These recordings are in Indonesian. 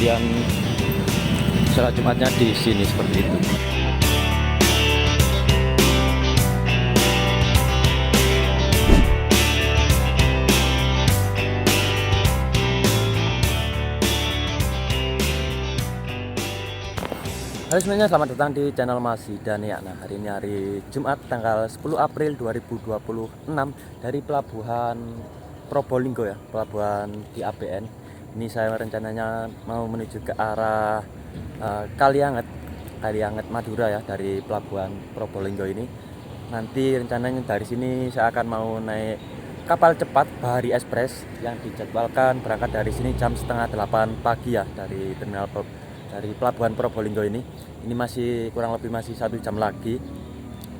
kemudian sholat Jumatnya di sini seperti itu. Halo semuanya, selamat datang di channel Mas Hidan ya. Nah, hari ini hari Jumat tanggal 10 April 2026 dari pelabuhan Probolinggo ya, pelabuhan di APN. Ini saya rencananya mau menuju ke arah Kalianget Madura ya, dari pelabuhan Probolinggo ini. Nanti rencananya dari sini saya akan mau naik kapal cepat Bahari Express yang dijadwalkan berangkat dari sini jam setengah 8 pagi ya, dari pelabuhan Probolinggo ini. Ini masih kurang lebih masih 1 jam lagi.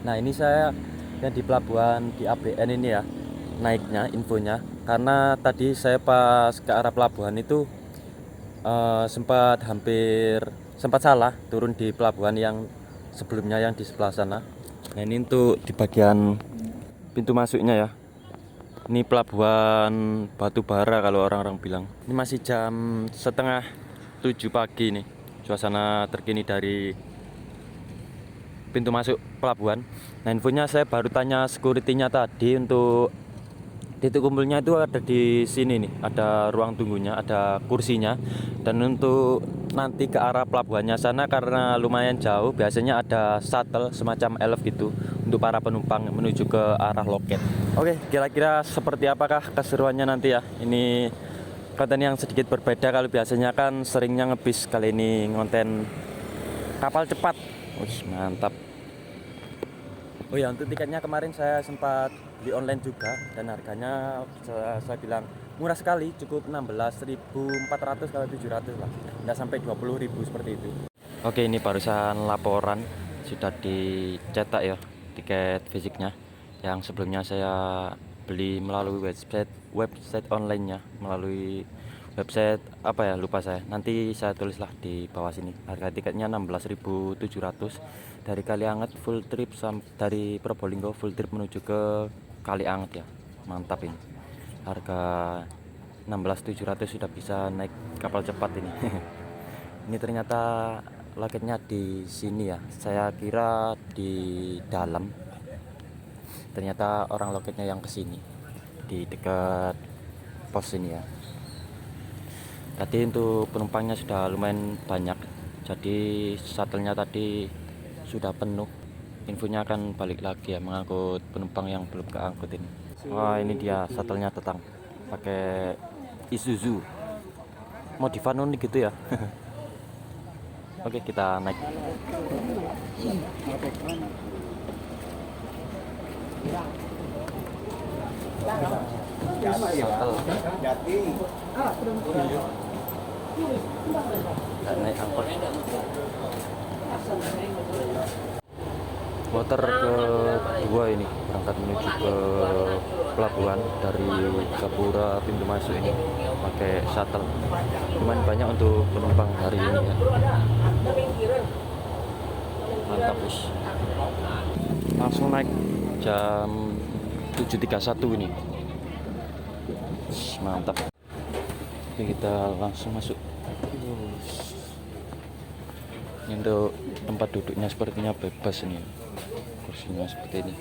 Nah, ini saya yang di pelabuhan di APN ini ya, naiknya infonya, karena tadi saya pas ke arah pelabuhan itu sempat salah turun di pelabuhan yang sebelumnya yang di sebelah sana. Nah, ini untuk di bagian pintu masuknya ya. Ini pelabuhan Batubara kalau orang-orang bilang. Ini masih jam setengah 7 pagi nih. Suasana terkini dari pintu masuk pelabuhan. Nah, infonya saya baru tanya security-nya tadi, untuk titik kumpulnya itu ada di sini nih, ada ruang tunggunya, ada kursinya. Dan untuk nanti ke arah pelabuhannya sana karena lumayan jauh, biasanya ada shuttle semacam elf gitu untuk para penumpang menuju ke arah loket. Oke, kira-kira seperti apakah keseruannya nanti ya. Ini konten yang sedikit berbeda, kalau biasanya kan seringnya ngebis, kali ini ngonten kapal cepat. Mantap. Oh ya, untuk tiketnya kemarin saya sempat beli online juga, dan harganya saya bilang murah sekali, cukup 16.400 kalau 700 lah, nggak sampai 20.000 seperti itu. Oke, ini barusan laporan sudah dicetak ya tiket fisiknya. Yang sebelumnya saya beli melalui website online-nya, melalui website apa ya, lupa saya. Nanti saya tulislah di bawah sini. Harga tiketnya 16.700 dari Kalianget full trip, dari Probolinggo full trip menuju ke Kalianget ya. Mantap ini. Harga 16.700 sudah bisa naik kapal cepat ini. Ini ternyata loketnya di sini ya. Saya kira di dalam. Ternyata orang loketnya yang kesini, di dekat pos ini ya. Tadi untuk penumpangnya sudah lumayan banyak, jadi shuttle-nya tadi sudah penuh. Infonya akan balik lagi ya, mengangkut penumpang yang belum keangkut ini. Wah, ini dia shuttle-nya datang pakai Isuzu modifan unik gitu ya. Oke, kita naik. Naik angkot motor kedua ini berangkat menuju ke pelabuhan dari Gapura pintu masuk ini pakai shuttle. Lumayan banyak untuk penumpang hari ini ya. Mantap wis. Langsung naik jam 7.31 ini. Mantap. Oke, kita langsung masuk. Ini untuk tempat duduknya sepertinya bebas ini, kursinya seperti ini.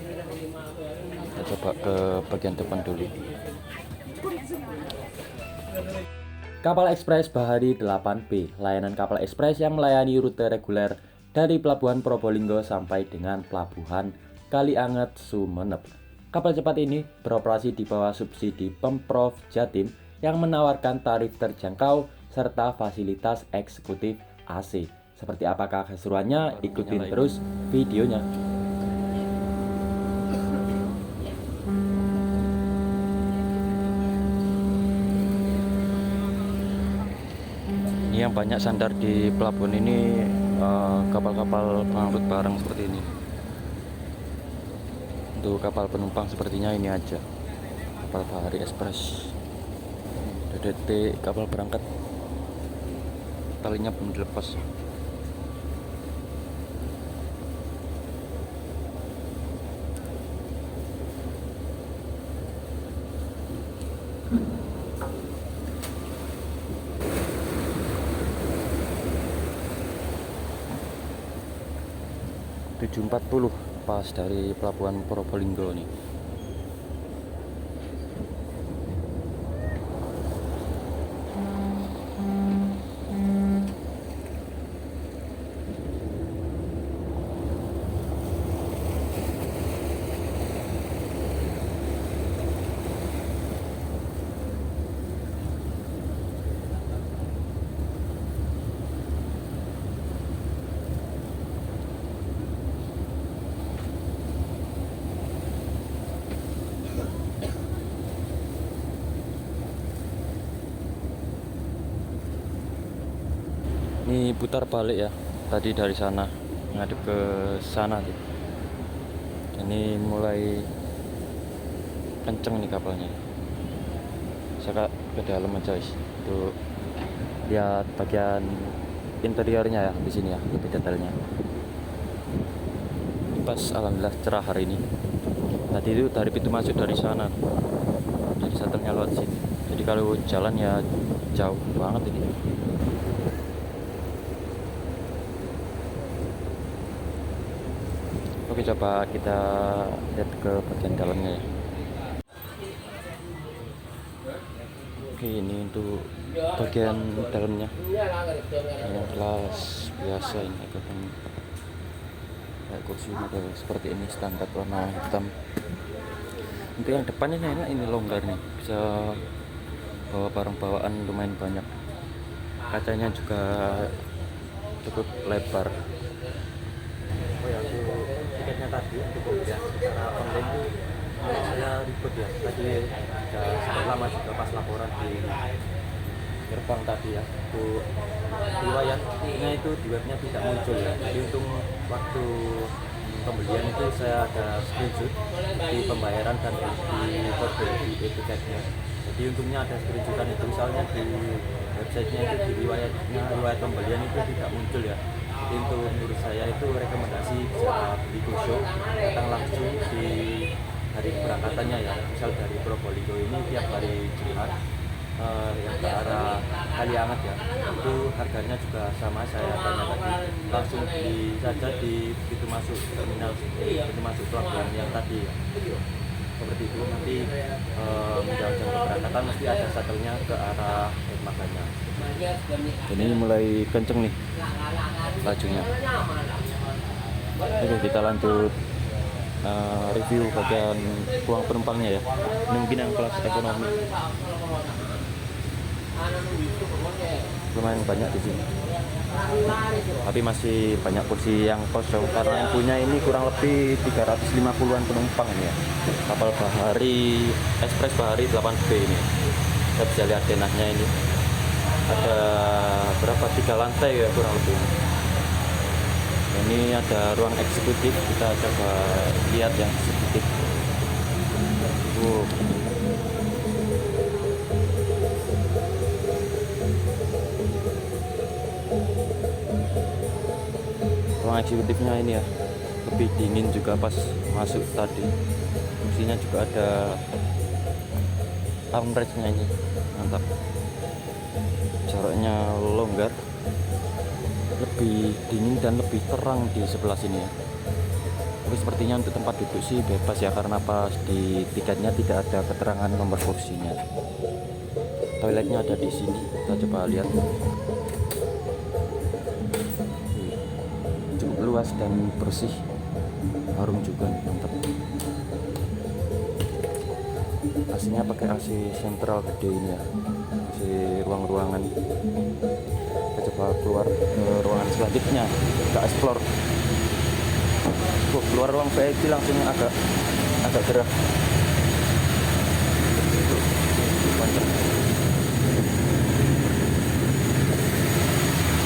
Kita coba ke bagian depan dulu. Kapal Ekspres Bahari 8B, layanan kapal ekspres yang melayani rute reguler dari Pelabuhan Probolinggo sampai dengan Pelabuhan Kalianget Sumeneb. Kapal cepat ini beroperasi di bawah subsidi Pemprov Jatim yang menawarkan tarif terjangkau serta fasilitas eksekutif AC. Seperti apakah keseruannya? Ikutin terus videonya. Ini yang banyak sandar di pelabuhan ini, kapal-kapal pengangkut barang seperti ini. Untuk kapal penumpang sepertinya ini aja, kapal Bahari Express. DDT kapal berangkat, talinya belum dilepas. 7.40 pas dari pelabuhan Probolinggo nih. Ini putar balik ya, tadi dari sana ngadep ke sana tuh. Ini mulai kenceng nih kapalnya. Saya ke dalam aja guys, tuh lihat bagian interiornya ya di sini ya, lebih detailnya. Pas alhamdulillah cerah hari ini. Tadi itu dari pintu masuk dari sana, jadi shuttle-nya lewat sini. Jadi kalau jalan ya jauh banget ini. Oke, coba kita lihat ke bagian dalamnya ya. Oke, ini untuk bagian dalamnya yang kelas biasa ini kayak kursi model seperti ini, standar warna hitam. Untuk yang depan ini enak, ini longgar nih, bisa bawa barang bawaan lumayan banyak. Kacanya juga cukup lebar. Oh ya, untuk tiketnya tadi cukup ya, secara online itu saya ribet ya, tadi udah sangat lama juga pas laporan di gerbang tadi ya. Untuk riwayatnya itu di webnya tidak muncul ya, jadi untuk waktu pembelian itu saya ada screenshot di pembayaran dan di kode di tiketnya. Jadi untungnya ada screenshotan itu, misalnya di websitenya itu di riwayat pembelian itu tidak muncul ya. Jadi untuk menurut saya itu rekomendasi bisa beli go-show, datang langsung di hari keberangkatannya ya. Misal dari Probolinggo ini tiap hari Jumat yang ke arah Kaliangat ya, itu harganya juga sama saya tanya tadi, langsung beli saja di pintu masuk terminal, pintu masuk pelabuhan yang tadi ya. Seperti itu, nanti menjelang jam keberangkatan mesti ada shuttle-nya ke arah makanya. Ini mulai kenceng nih lajunya. Oke, kita lanjut review bagian ruang penumpangnya ya. Ini mungkin yang kelas ekonomi. Lumayan banyak di sini. Tapi masih banyak kursi yang kosong karena yang punya ini kurang lebih 350-an penumpang ini ya. Kapal Bahari Express Bahari 8B ini. Kita bisa lihat denahnya ini. Ada berapa, 3 lantai ya kurang lebih. Ini ada ruang eksekutif, kita coba lihat yang eksekutif. Ruang eksekutifnya ini ya, lebih dingin juga pas masuk tadi. Kursinya juga ada armrestnya ini, mantap. Jaraknya longgar, lebih dingin dan lebih terang di sebelah sini ya. Tapi sepertinya untuk tempat duduk sih bebas ya, karena pas di tiketnya tidak ada keterangan nomor kursinya. Toiletnya ada di sini, kita coba lihat. Cukup luas dan bersih, harum juga, mantap. AC-nya pakai AC sentral gede ini ya, AC ruang-ruangan. Kita coba keluar ke ruangan selanjutnya, kita explore. Keluar ruang VIP langsung agak gerah.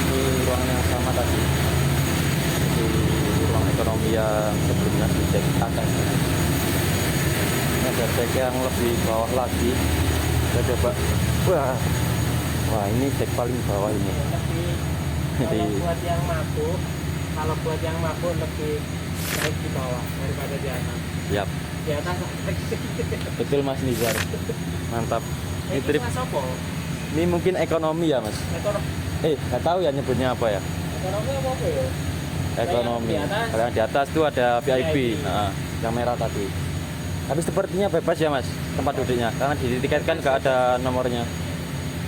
Ini ruang yang sama tadi, di ruang ekonomi yang sebelumnya di deck atas. Ini ada deck yang lebih bawah lagi. Kita coba. Wah, ini deck paling bawah ini. Jadi buat yang mabuk, kalau buat yang mabuk lebih baik di bawah daripada di atas. Yap. Di atas Betul Mas Nizar. Mantap. Ini trip. Mas Sopo? Ini mungkin ekonomi ya Mas. Ekonomi Nggak tahu ya nyebutnya apa ya. apa ya? ekonomi. Di atas. Kalau yang di atas tuh ada VIP. Nah, yang merah tadi. Tapi sepertinya bebas ya mas tempat duduknya, karena di tiket kan nggak ada nomornya.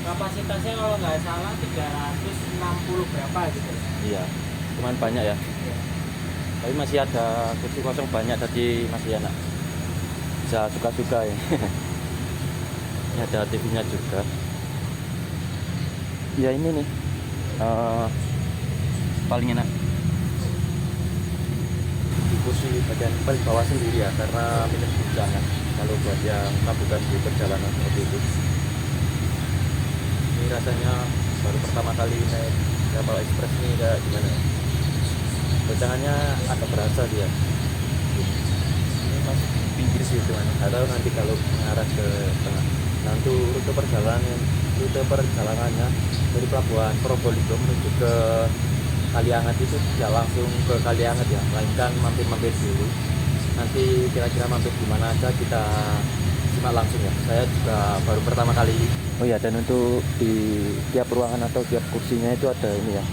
Kapasitasnya kalau nggak salah 360 berapa gitu. Iya, cuman banyak ya. Iya. Tapi masih ada kursi kosong banyak, tadi masih enak. Bisa suka-suka ya. Ini ada TV-nya juga. Ya ini nih, paling enak di kursi bagian paling bawah sendiri ya, karena minim guncangan kalau buat yang tabukan di perjalanan seperti itu. Ini rasanya baru pertama kali naik kapal ekspres nih, kayak gimana ya, goncangannya agak berasa dia. Ini masih di pinggir sih cuman nggak tahu nanti kalau mengarah ke tengah. Nah untuk rute perjalanannya dari pelabuhan Probolinggo menuju ke Kaliangat itu tidak langsung ke Kaliangat ya, melainkan mampir-mampir dulu. Nanti kira-kira mampir di mana aja kita simak langsung ya. Saya juga baru pertama kali. Oh ya, dan untuk di tiap ruangan atau tiap kursinya itu ada ini ya,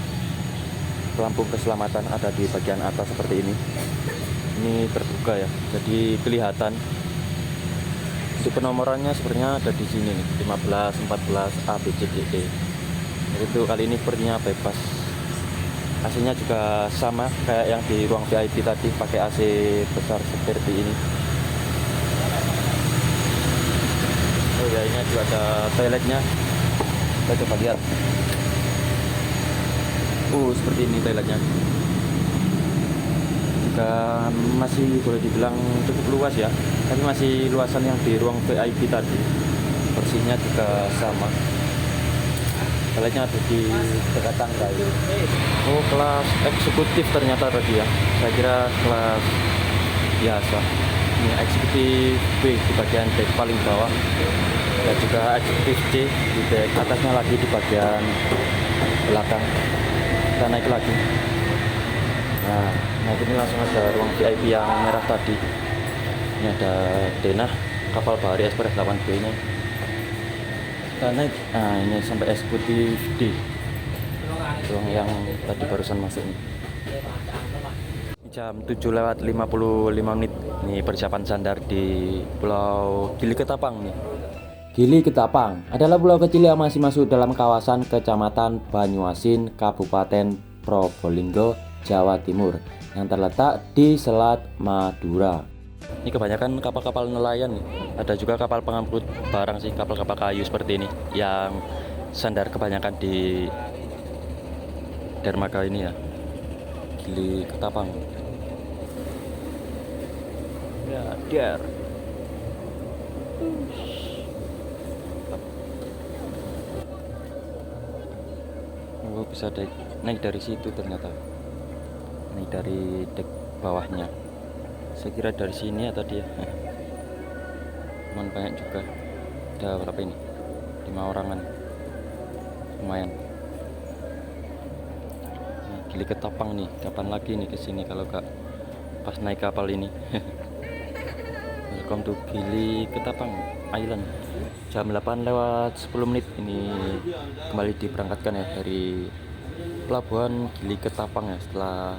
lampu keselamatan ada di bagian atas seperti ini. Ini terbuka ya, jadi kelihatan. Untuk penomorannya sepertinya ada di sini nih, 15, 14, A, B, C, D, E. Jadi itu kali ini sepertinya bebas. AC-nya juga sama kayak yang di ruang VIP tadi, pakai AC besar seperti ini. Oh ya, ini juga ada toiletnya. Kita coba lihat. Seperti ini toiletnya. Juga masih boleh dibilang cukup luas ya, tapi masih luasan yang di ruang VIP tadi. Bersihnya juga sama. Toiletnya ada di dekat tangga ya. Kelas eksekutif ternyata tadi ya. Saya kira kelas biasa. Ini eksekutif B di bagian deck paling bawah, dan juga eksekutif C di deck atasnya lagi di bagian belakang. Kita naik lagi. Nah ini langsung ada ruang VIP yang merah tadi. Ini ada denah kapal Bahari Express 8B nya. Kita naik. Nah ini sampai eksekutif D, ruang yang tadi barusan masuk nih. Jam 7:55 ini persiapan sandar di Pulau Gili Ketapang nih. Gili Ketapang adalah pulau kecil yang masih masuk dalam kawasan Kecamatan Banyuasin, Kabupaten Probolinggo, Jawa Timur, yang terletak di Selat Madura. Ini kebanyakan kapal-kapal nelayan nih. Ada juga kapal pengangkut barang sih, kapal-kapal kayu seperti ini yang sandar kebanyakan di dermaga ini ya, Gili Ketapang. Ya, der. Bisa naik dari situ ternyata. Naik dari dek bawahnya. Saya kira dari sini ya tadi ya. Cuman banyak juga. Ada berapa ini? 5 orangan. Lumayan. Nah, Gili Ketapang nih. Kapan lagi nih kesini kalau gak pas naik kapal ini. Welcome to Gili Ketapang Island. Jam 8:10 ini kembali diberangkatkan ya dari pelabuhan Gili Ketapang ya, setelah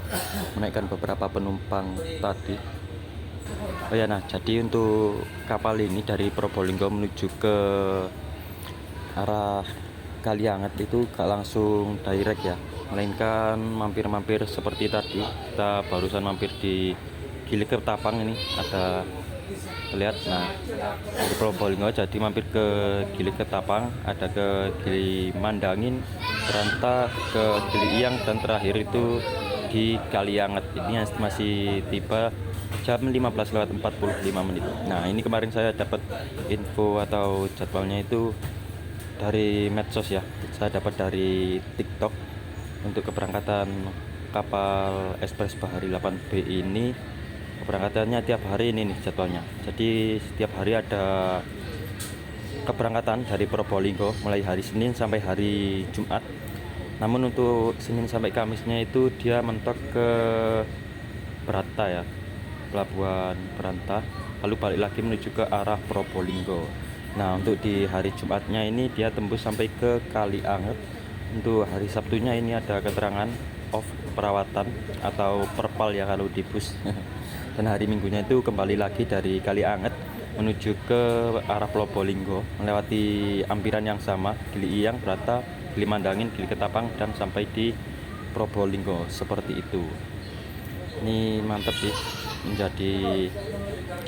menaikkan beberapa penumpang tadi. Oh ya, nah jadi untuk kapal ini dari Probolinggo menuju ke arah Kaliangat itu gak langsung direct ya, melainkan mampir-mampir seperti tadi. Kita barusan mampir di Gili Ketapang, ini ada lihat. Nah dari Probolinggo jadi mampir ke Gili Ketapang, ada ke Gili Mandangin, Teranta, ke Gili Iyang, dan terakhir itu di Kaliangat. Ini masih tiba jam 15:45. Nah ini kemarin saya dapat info atau jadwalnya itu dari medsos ya, saya dapat dari TikTok. Untuk keberangkatan kapal Express Bahari 8B ini, keberangkatannya tiap hari ini nih jadwalnya. Jadi setiap hari ada keberangkatan dari Probolinggo mulai hari Senin sampai hari Jumat. Namun untuk Senin sampai Kamisnya itu dia mentok ke Berata ya, pelabuhan Beranta, lalu balik lagi menuju ke arah Probolinggo. Nah untuk di hari Jumatnya ini dia tembus sampai ke Kalianget. Untuk hari Sabtunya ini ada keterangan off perawatan atau perpal ya kalau di bus. Dan hari Minggunya itu kembali lagi dari Kali Anget menuju ke arah Probolinggo, melewati ampiran yang sama, Gili Iyang, Brata, Gili Mandangin, Gili Ketapang, dan sampai di Probolinggo. Seperti itu. Ini mantap sih, menjadi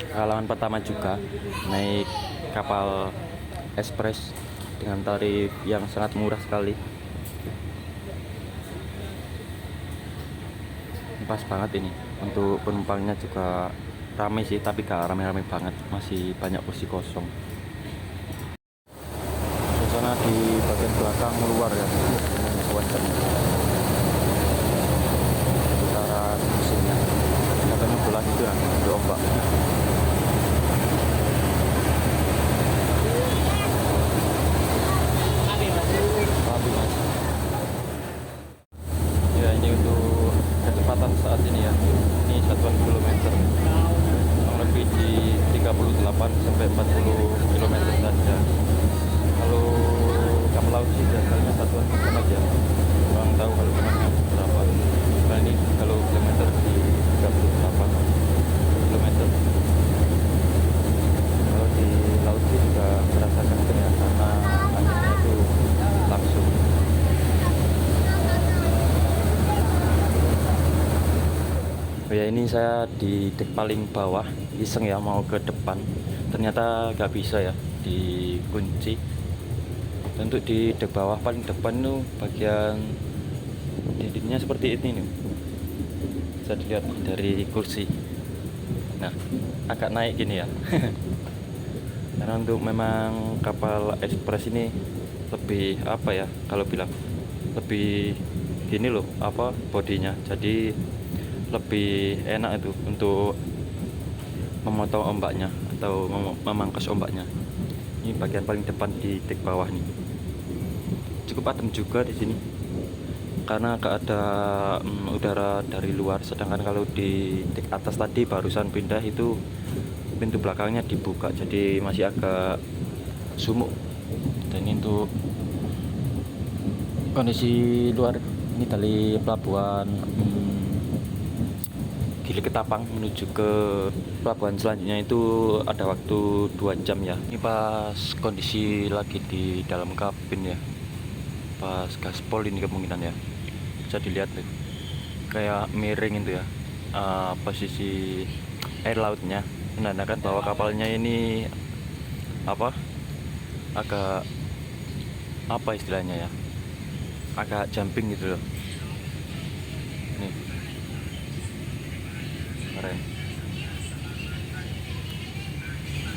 pengalaman pertama juga naik kapal ekspres dengan tarif yang sangat murah sekali. Pas banget ini, untuk penumpangnya juga ramai sih, tapi gak rame-rame banget, masih banyak kursi kosong. Suasana di bagian belakang luar ya, wajahnya utara musimnya katanya belah itu ya, di ombak. Tapi mas, ya ini untuk kecepatan saat ini ya, ini satuan kilometer kurang lebih di 38 sampai 40 km saja. Kalau kapal laut sih biasanya satuan jam aja, kurang tahu kalau kilometer berapa. Nah ini kalau kilometer di 38 km. Kalau di laut sih juga merasa kenceng ya, karena anginnya itu langsung. Oh ya, ini saya di dek paling bawah, iseng ya mau ke depan, ternyata gak bisa ya, dikunci. Dan untuk di dek bawah paling depan itu bagian dindingnya seperti ini nih, bisa dilihat dari kursi. Nah, agak naik gini ya. Karena untuk memang kapal ekspres ini lebih apa ya, kalau bilang lebih gini loh apa bodinya, jadi lebih enak itu untuk memotong ombaknya atau memangkas ombaknya. Ini bagian paling depan di dek bawah nih. Cukup adem juga di sini karena gak ada udara dari luar. Sedangkan kalau di dek atas tadi barusan pindah itu pintu belakangnya dibuka, jadi masih agak sumuk. Dan ini untuk kondisi luar, ini dari pelabuhan Gili Ketapang menuju ke pelabuhan selanjutnya itu ada waktu 2 jam ya. Ini pas kondisi lagi di dalam kabin ya, pas gaspol ini kemungkinan ya, bisa dilihat tuh kayak miring itu ya, posisi air lautnya menandakan bahwa kapalnya ini apa, agak apa istilahnya ya, agak jumping gitu loh. Nih keren.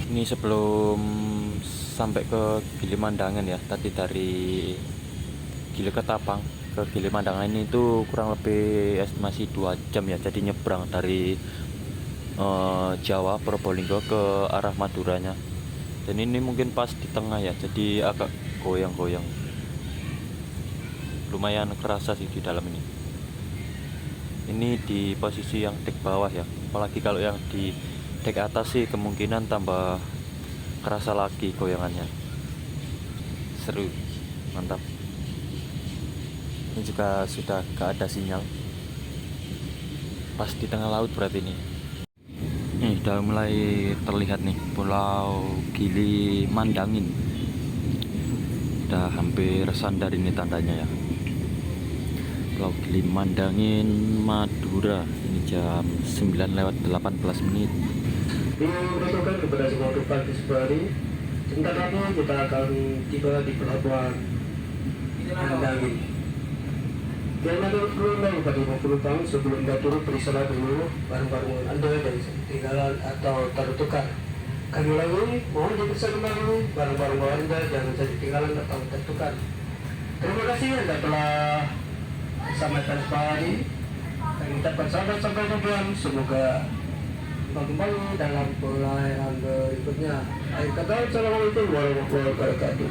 Ini sebelum sampai ke Gili Mandangan ya, tadi dari Gili Ketapang ke Gili Mandangan ini itu kurang lebih estimasi 2 jam ya, jadi nyebrang dari Jawa Probolinggo ke arah Maduranya. Dan ini mungkin pas di tengah ya, jadi agak goyang-goyang, lumayan kerasa sih di dalam ini. Ini di posisi yang dek bawah ya, apalagi kalau yang di dek atas sih kemungkinan tambah kerasa lagi goyangannya. Seru, mantap. Ini juga sudah gak ada sinyal, pas di tengah laut berarti ini. Nih udah mulai terlihat nih Pulau Gili Mandangin, udah hampir sandar ini tandanya ya, Pulau Gili Mandangin Madura. Ini jam 9:18 menit. Diberitahukan kepada semua penumpang di Sebali, sebentar lagi kita akan tiba di pelabuhan Mandangin. Jangan ada perlu bagi penumpang sebelum Anda turun periksalah dulu barang-barang Anda yang ketinggalan atau tertukar. Kami ulangi, mohon diperiksa kembali barang-barang Anda jangan jadi ketinggalan atau tertukar. Terima kasih Anda telah sampai Sebali. Kami ucapkan selamat sampai tujuan. Semoga kembali dalam pelayaran berikutnya. Akhir kata, Assalamualaikum warahmatullahi wabarakatuh.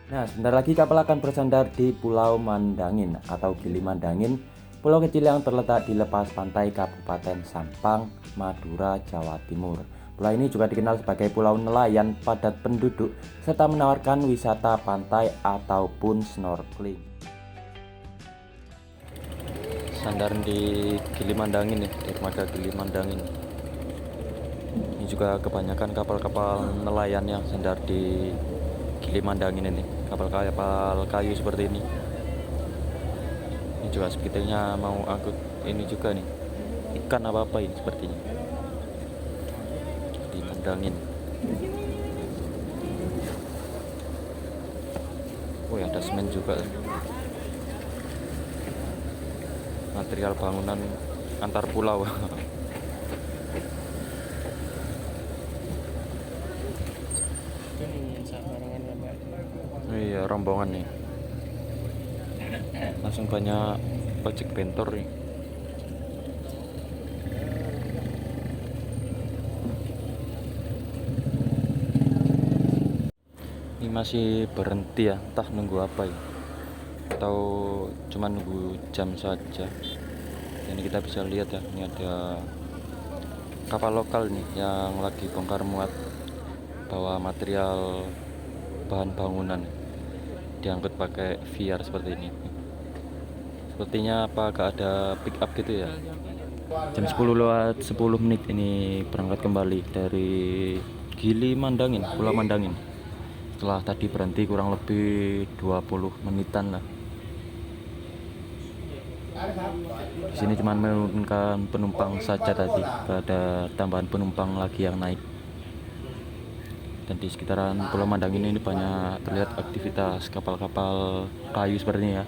Nah, sebentar lagi kapal akan bersandar di Pulau Mandangin atau Gili Mandangin, pulau kecil yang terletak di lepas pantai Kabupaten Sampang, Madura, Jawa Timur. Pulau ini juga dikenal sebagai pulau nelayan padat penduduk serta menawarkan wisata pantai ataupun snorkeling. sandar di Gili Mandangin nih, dermaga Gili Mandangin. Ini juga kebanyakan kapal-kapal nelayan yang sandar di Gili Mandangin ini, kapal-kapal kayu seperti ini. Ini juga sepertinya mau angkut ini juga nih, ikan apa ini sepertinya di Mandangin. Oh ya, ada semen juga, material bangunan antar pulau. Ini barangan Mbak. Iya, rombongan nih, langsung banyak ojek bentor nih. Ini masih berhenti ya, entah nunggu apa ya, atau cuma nunggu jam saja. Ini kita bisa lihat ya, ini ada kapal lokal nih yang lagi bongkar muat bawa material bahan bangunan, diangkut pakai VR seperti ini. Sepertinya apa agak ada pick up gitu ya. Jam 10:10 ini berangkat kembali dari Gili Mandangin, Pulau Mandangin. Setelah tadi berhenti kurang lebih 20 menitan lah. Di sini cuma menurunkan penumpang saja tadi, gak ada tambahan penumpang lagi yang naik. Dan di sekitaran Pulau Mandangin ini banyak terlihat aktivitas kapal-kapal kayu seperti ini ya.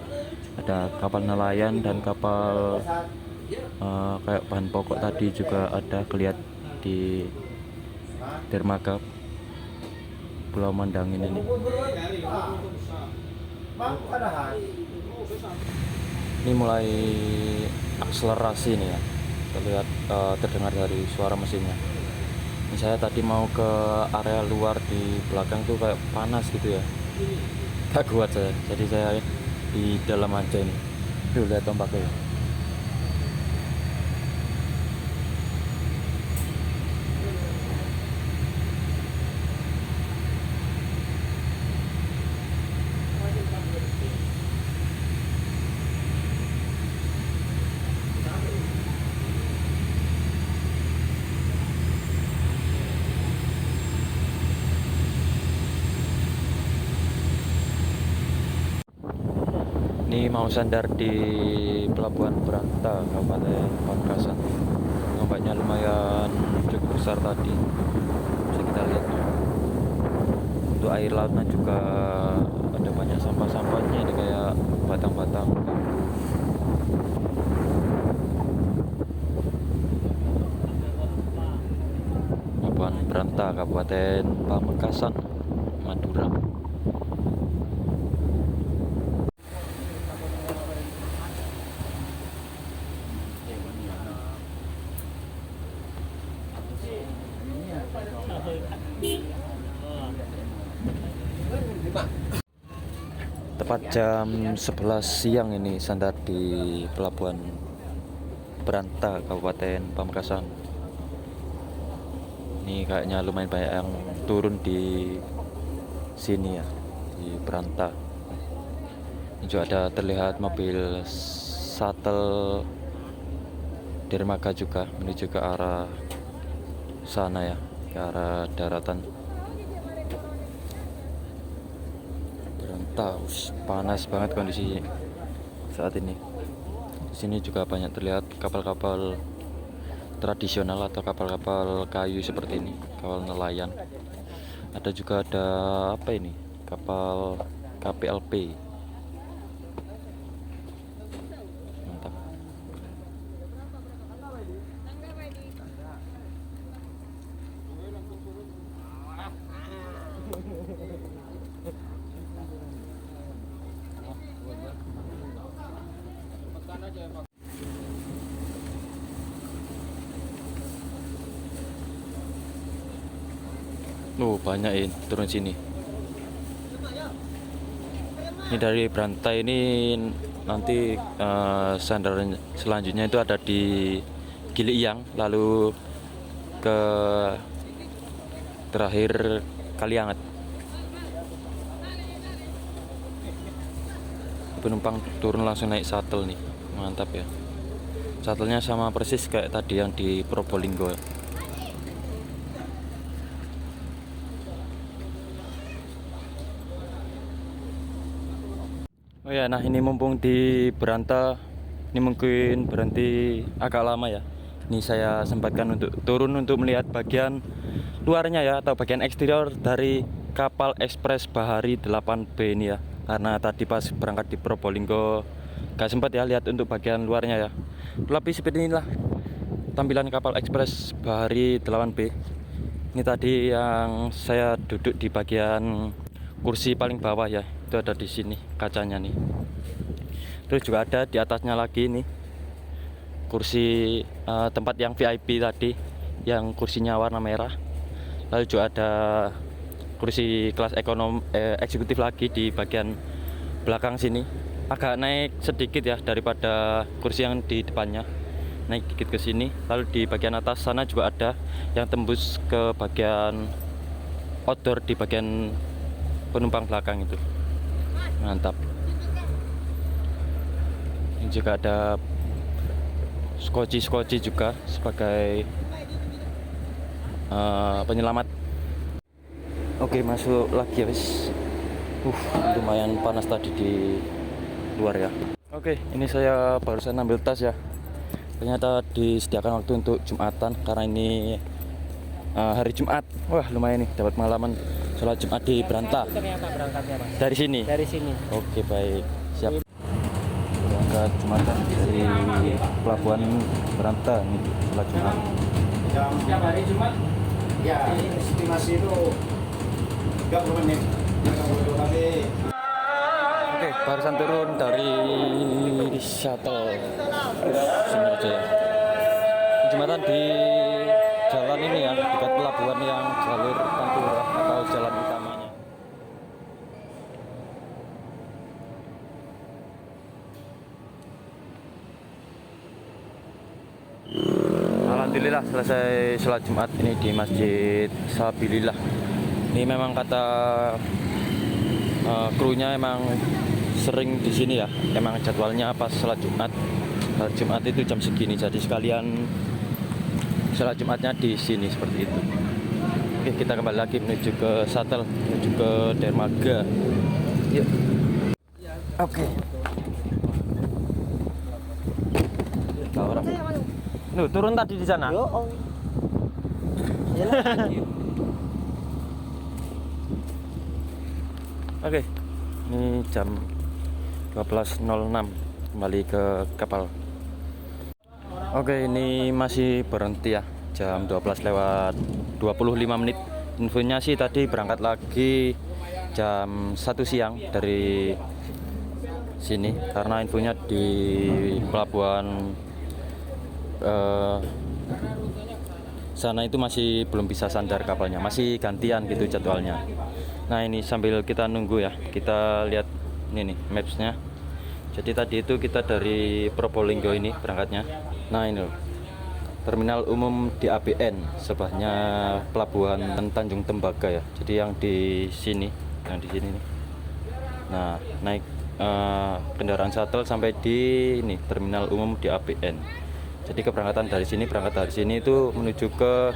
Ada kapal nelayan dan kapal kayak bahan pokok tadi juga ada kelihatan di dermaga Pulau Mandangin ini. Ini mulai akselerasi nih ya, terlihat terdengar dari suara mesinnya. Ini saya tadi mau ke area luar di belakang tuh kayak panas gitu ya, gak kuat saya, jadi saya di dalam aja ini. Tuh lihat ombaknya. Ini mau sandar di Pelabuhan Beranta, Kabupaten Pamekasan. Ombaknya lumayan cukup besar tadi, bisa kita lihat. Untuk air lautnya juga ada banyak sampah-sampahnya, ini kayak batang-batang. Pelabuhan Beranta, Kabupaten Pamekasan, Madura. Tepat jam 11 siang ini sandar di Pelabuhan Beranta, Kabupaten Pamekasan. Ini kayaknya lumayan banyak yang turun di sini ya, di Beranta. Ini juga ada terlihat mobil shuttle dermaga juga menuju ke arah sana ya, ke arah daratan. Beranta, panas banget kondisi saat ini. Di sini juga banyak terlihat kapal-kapal tradisional atau kapal-kapal kayu seperti ini, kapal nelayan. Ada juga ada apa ini? Kapal KPLP. Mantap. Banyak ini turun sini. Ini dari Beranta ini nanti sandar selanjutnya itu ada di Gili Iyang, lalu ke terakhir Kalianget. Penumpang turun langsung naik shuttle nih, mantap ya. Shuttle-nya sama persis kayak tadi yang di Probolinggo. Oh ya, nah ini mumpung di Beranta, ini mungkin berhenti agak lama ya. Ini saya sempatkan untuk turun untuk melihat bagian luarnya ya, atau bagian eksterior dari kapal ekspres Bahari 8B ini ya. Karena tadi pas berangkat di Probolinggo gak sempat ya lihat untuk bagian luarnya ya. Lebih seperti inilah tampilan kapal ekspres Bahari 8B. Ini tadi yang saya duduk di bagian kursi paling bawah ya, itu ada di sini kacanya nih. Terus juga ada di atasnya lagi nih kursi tempat yang VIP tadi, yang kursinya warna merah. Lalu juga ada kursi kelas eksekutif lagi di bagian belakang sini. Agak naik sedikit ya daripada kursi yang di depannya, naik dikit ke sini. Lalu di bagian atas sana juga ada yang tembus ke bagian outdoor di bagian penumpang belakang itu. Mantap. Ini juga ada skoci juga sebagai penyelamat. Oke, masuk lagi ya wis. Lumayan panas tadi di luar ya. Oke, ini saya barusan ambil tas ya. Ternyata disediakan waktu untuk Jumatan karena ini hari Jumat. Wah, lumayan nih dapat pengalaman sholat Jumat di Beranta. Ternyata berangkatnya Mas. Dari sini. Dari sini. Oke, baik. Siap. Berangkat Jumatan dari pelabuhan Beranta ini sholat Jumat. Setiap hari Jumat Ya, estimasi itu 30 menit. 30 kali. Oke, barusan turun dari shuttle Sumerjaya. Jembatan di jalan ini ya, dekat pelabuhan yang jalur Pantura atau jalan utamanya. Alhamdulillah selesai sholat Jumat ini di Masjid Sabilillah. Ini memang kata krunya emang sering di sini ya. Emang jadwalnya pas sholat Jumat. Hari Jumat itu jam segini, jadi sekalian sholat Jumatnya di sini seperti itu. Oke, kita kembali lagi menuju ke shuttle, menuju ke dermaga. Yuk. Oke. Nuh, turun tadi di sana. Oke, ini jam 12.06 kembali ke kapal. Oke, ini masih berhenti ya, jam 12 lewat 25 menit. Infonya sih tadi berangkat lagi jam 1 siang dari sini, karena infonya di pelabuhan sana itu masih belum bisa sandar kapalnya, masih gantian gitu jadwalnya. Nah, ini sambil kita nunggu ya, kita lihat ini nih mapsnya. Jadi tadi itu kita dari Probolinggo ini berangkatnya. Nah, ini loh, terminal umum di ABN, sebelahnya pelabuhan Tanjung Tembaga ya. Jadi yang di sini, nih. Nah, naik kendaraan shuttle sampai di ini terminal umum di ABN. Jadi keberangkatan dari sini, itu menuju ke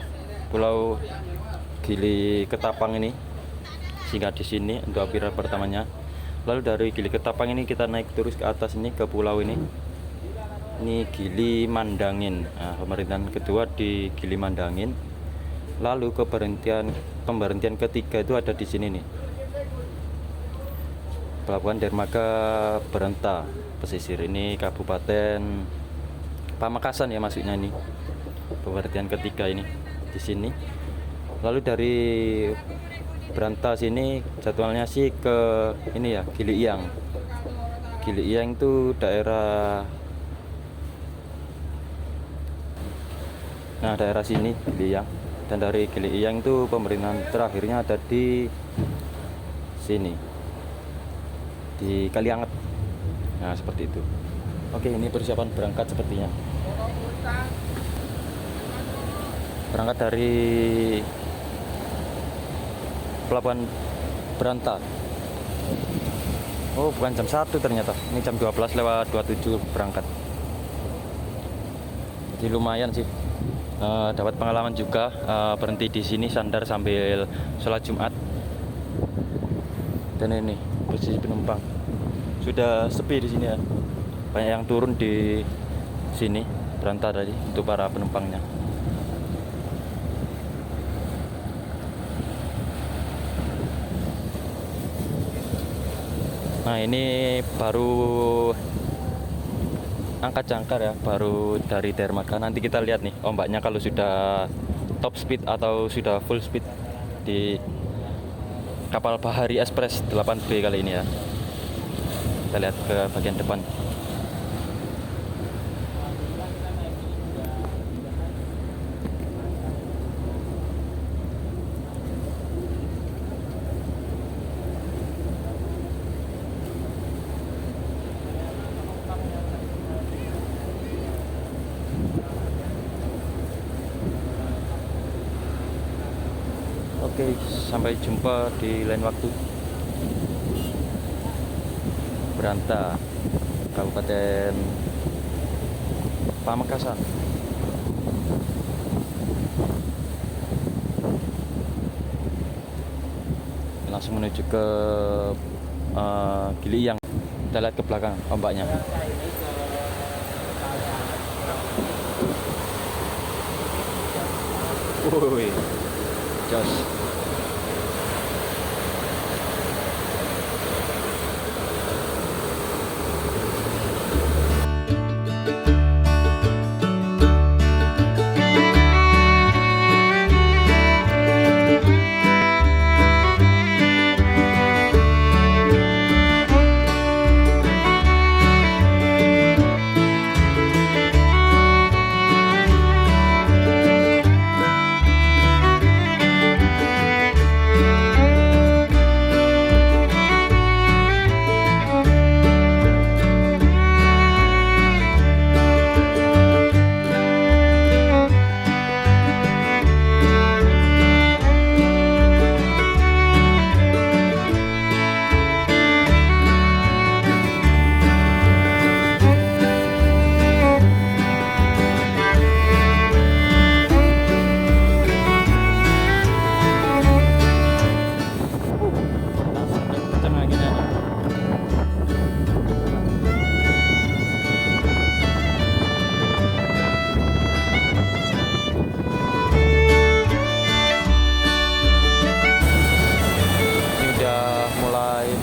Pulau Gili Ketapang ini, singgah di sini untuk apira pertamanya. Lalu dari Gili Ketapang ini kita naik terus ke atas ini ke pulau ini. Ini Gili Mandangin. Nah, pemberhentian kedua di Gili Mandangin. Lalu pemberhentian ketiga itu ada di sini nih. Pelabuhan Dermaga Beranta pesisir, ini Kabupaten Pamekasan ya masuknya ini. Pemberhentian ketiga ini di sini. Lalu dari Beranta sini jadwalnya sih ke ini ya, Gili Iyang. Gili Iyang itu daerah, nah daerah sini Gili Iyang. Dan dari Gili Iyang itu pemerintahan terakhirnya ada di sini, di Kalianget. Nah, seperti itu. Oke, ini persiapan berangkat sepertinya. Berangkat dari pelabuhan Beranta. Oh, bukan jam 1 ternyata. Ini jam 12 lewat 27 berangkat. Jadi lumayan sih. Dapat pengalaman juga, berhenti di sini sandar sambil sholat Jumat. Dan ini posisi penumpang sudah sepi di sini ya. Banyak yang turun di sini berantah tadi untuk para penumpangnya. Nah ini baru angkat jangkar ya, baru dari dermaga. Nanti kita lihat nih ombaknya kalau sudah top speed atau sudah full speed di kapal Bahari Express 8B kali ini ya. Kita lihat ke bagian depan. Oke, sampai jumpa di lain waktu. Berantah, Kabupaten Pamekasan. Langsung menuju ke Gili Iyang. Kita lihat ke belakang ombaknya. Woi, jos.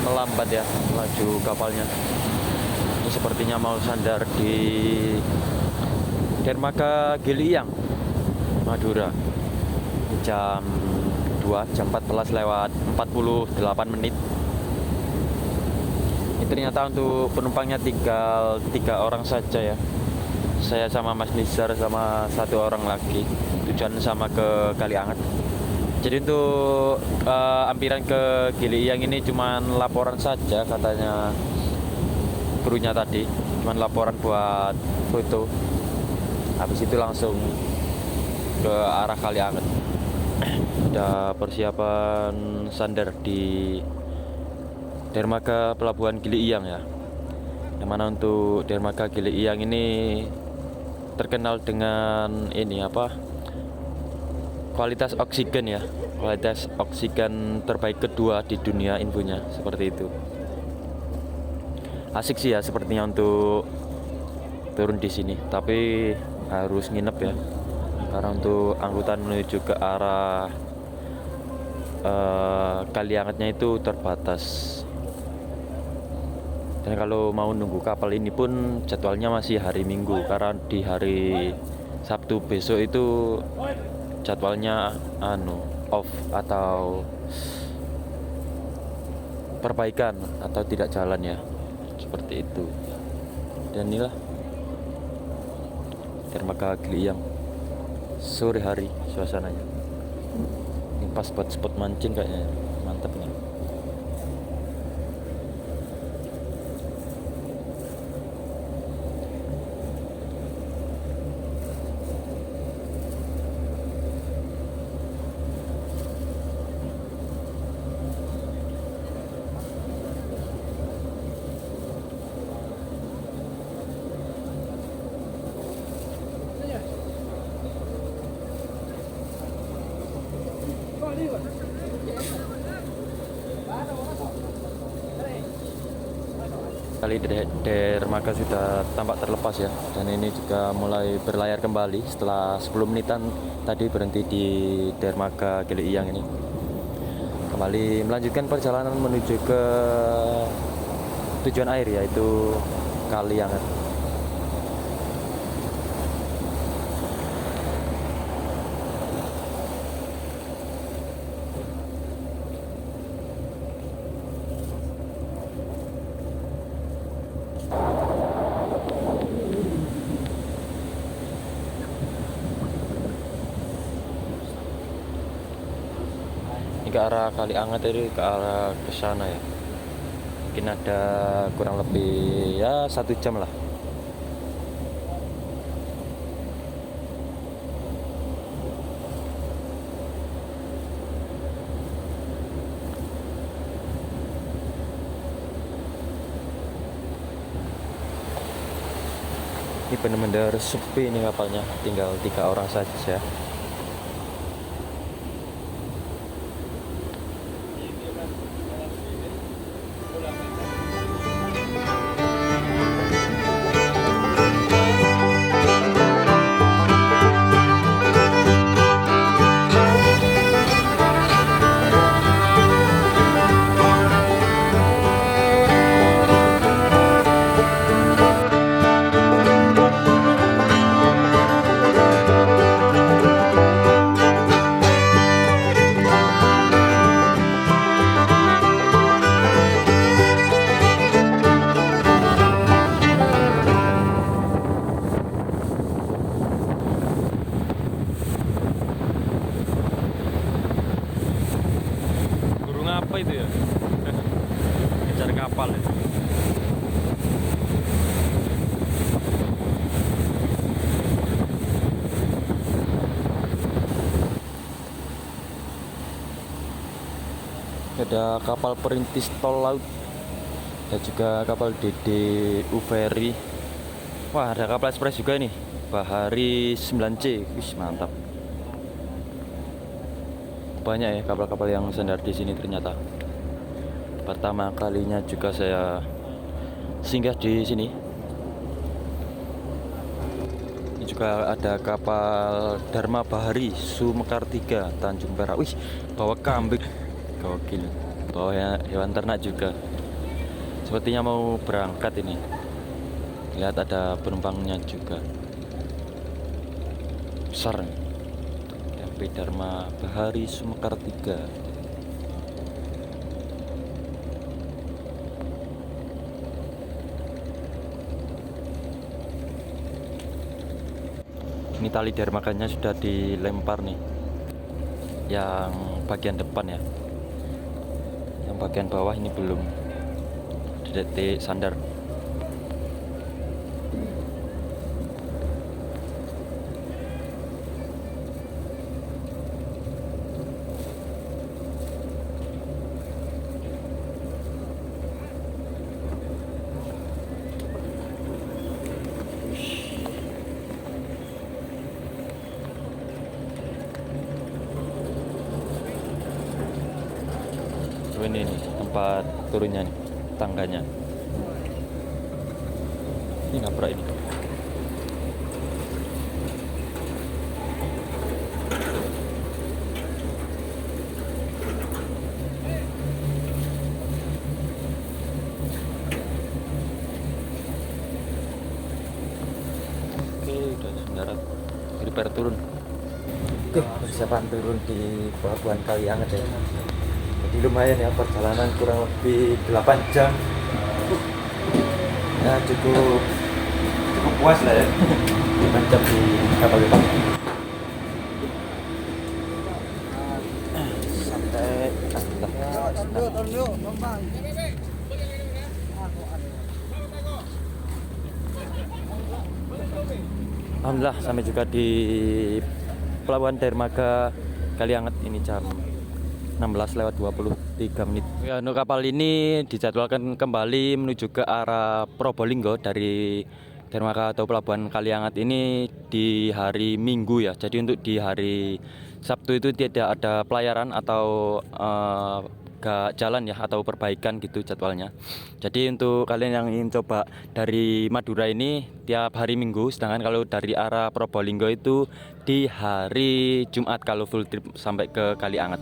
Melambat ya laju kapalnya. Ini sepertinya mau sandar di dermaga Gili Iyang, Madura. Jam 14 lewat 48 menit. Ini ternyata untuk penumpangnya tinggal 3 orang saja ya. Saya sama Mas Nizar sama 1 orang lagi. Tujuan sama ke Kalianget. Jadi untuk ampiran ke Gili Iyang ini cuman laporan saja katanya krunya tadi, cuman laporan buat foto. Habis itu langsung ke arah Kalianget. Ada persiapan sandar di dermaga pelabuhan Gili Iyang ya. Yang mana untuk dermaga Gili Iyang ini terkenal dengan ini apa? Kualitas oksigen ya, kualitas oksigen terbaik kedua di dunia infonya seperti itu. Asik sih ya sepertinya untuk turun di sini, tapi harus nginep ya, karena untuk angkutan menuju ke arah Kaliangetnya itu terbatas. Dan kalau mau nunggu kapal ini pun jadwalnya masih hari Minggu, karena di hari Sabtu besok itu jadwalnya off atau perbaikan atau tidak jalan ya, seperti itu. Dan inilah dermaga Gili Iyang sore hari suasananya. Ini pas buat spot mancing kayaknya, mantap nih. Kali dermaga sudah tampak terlepas ya, dan ini juga mulai berlayar kembali setelah 10 menitan tadi berhenti di dermaga Gili Iyang ini. Kembali melanjutkan perjalanan menuju ke tujuan air, yaitu Kalianget. Ke arah Kalianget ini, ke arah ke sana ya. Mungkin ada kurang lebih ya 1 jam lah. Ini benar-benar sepi nih kapalnya, tinggal 3 orang saja. Burung apa itu ya? Kejar kapal ya. Ada kapal perintis tol laut dan juga kapal DDU Ferry. Wah, ada kapal ekspres juga ini, Bahari 9C. Wih, mantap. Banyak ya kapal-kapal yang sandar di sini ternyata. Pertama kalinya juga saya singgah di sini. Ini juga ada kapal Dharma Bahari Sumekar 3 Tanjung Perak. Wih, bawa kambing. Gokil. Bawa hewan ternak juga. Sepertinya mau berangkat ini. Lihat ada penumpangnya juga. Besar nih. DP Dharma Bahari Sumekar 3. Ini tali dermaganya sudah dilempar nih, yang bagian depan ya. Yang bagian bawah ini belum, detik sandar. Ini nih tempat turunnya nih, tangganya. Ini nabrak ini. Oke, udah mendarat. Prepare turun. Oke, persiapan turun di pelabuhan Kalianget ya. Jadi lumayan ya, perjalanan kurang lebih 8 jam. Ya cukup puas lah ya. 8 jam di kapal depan. Sampai alhamdulillah sampai juga di pelabuhan dermaga Kalianget ini jam 16:23. Ya, untuk kapal ini dijadwalkan kembali menuju ke arah Probolinggo dari dermaga atau pelabuhan Kalianget ini di hari Minggu ya. Jadi untuk di hari Sabtu itu tidak ada pelayaran atau agak jalan ya atau perbaikan gitu jadwalnya. Jadi untuk kalian yang ingin coba dari Madura ini tiap hari Minggu, sedangkan kalau dari arah Probolinggo itu di hari Jumat kalau full trip sampai ke Kalianget.